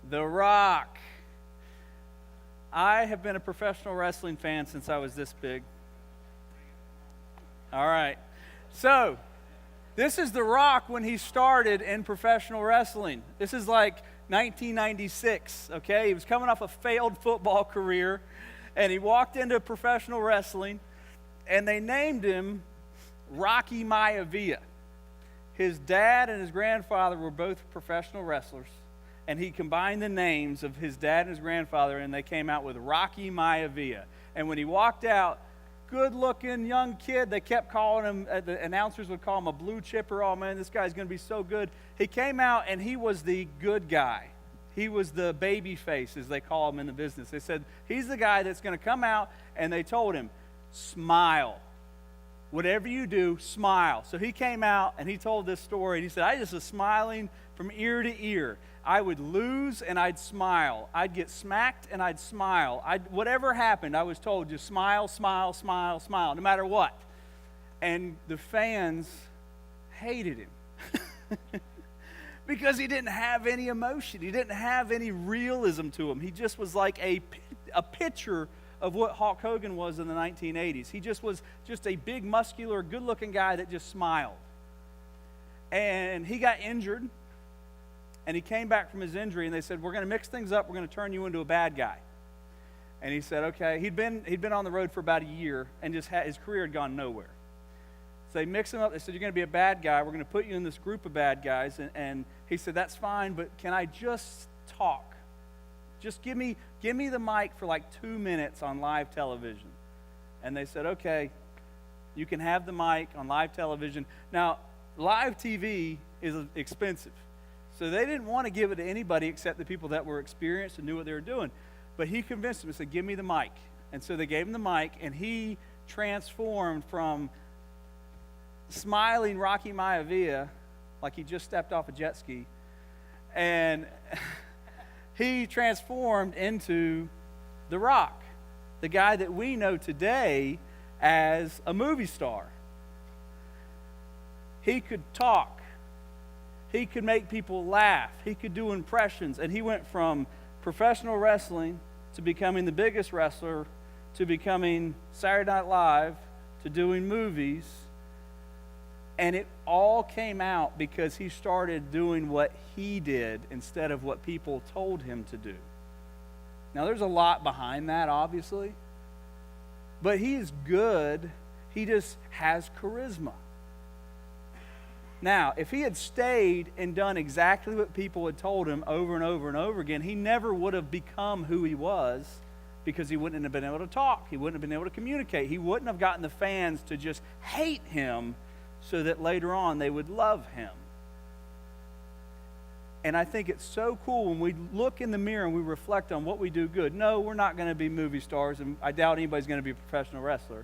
The Rock. I have been a professional wrestling fan since I was this big. All right. So, this is The Rock when he started in professional wrestling. This is like 1996, okay? He was coming off a failed football career, and he walked into professional wrestling, and they named him Rocky Maivia. His dad and his grandfather were both professional wrestlers, and he combined the names of his dad and his grandfather, and they came out with Rocky Maivia. And when he walked out, good-looking young kid, they kept calling him, the announcers would call him a blue chipper. Oh, man, this guy's going to be so good. He came out, and he was the good guy. He was the baby face, as they call him in the business. They said, he's the guy that's going to come out, and they told him, smile. Whatever you do, smile. So he came out, and he told this story, and he said, I just was smiling from ear to ear. I would lose, and I'd smile. I'd get smacked, and I'd smile. Whatever happened, I was told, just smile, smile, smile, smile, no matter what. And the fans hated him because he didn't have any emotion. He didn't have any realism to him. He just was like a picture of what Hulk Hogan was in the 1980s. He just was just a big, muscular, good-looking guy that just smiled. And he got injured. And he came back from his injury, and they said, we're going to mix things up. We're going to turn you into a bad guy. And he said, okay. He'd been on the road for about a year, and just his career had gone nowhere. So they mixed him up. They said, you're going to be a bad guy. We're going to put you in this group of bad guys. And he said, that's fine, but can I just talk? Just give me the mic for like 2 minutes on live television. And they said, okay, you can have the mic on live television. Now, live TV is expensive. So they didn't want to give it to anybody except the people that were experienced and knew what they were doing. But he convinced them and said, give me the mic. And so they gave him the mic, and he transformed from smiling Rocky Maivia, like he just stepped off a jet ski, and he transformed into The Rock, the guy that we know today as a movie star. He could talk. He could make people laugh. He could do impressions. And he went from professional wrestling to becoming the biggest wrestler to becoming Saturday Night Live to doing movies. And it all came out because he started doing what he did instead of what people told him to do. Now, there's a lot behind that, obviously. But he is good. He just has charisma. Now, if he had stayed and done exactly what people had told him over and over and over again, he never would have become who he was because he wouldn't have been able to talk. He wouldn't have been able to communicate. He wouldn't have gotten the fans to just hate him so that later on they would love him. And I think it's so cool when we look in the mirror and we reflect on what we do good. No, we're not going to be movie stars, and I doubt anybody's going to be a professional wrestler.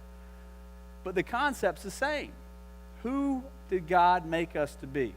But the concept's the same. Who did God make us to be?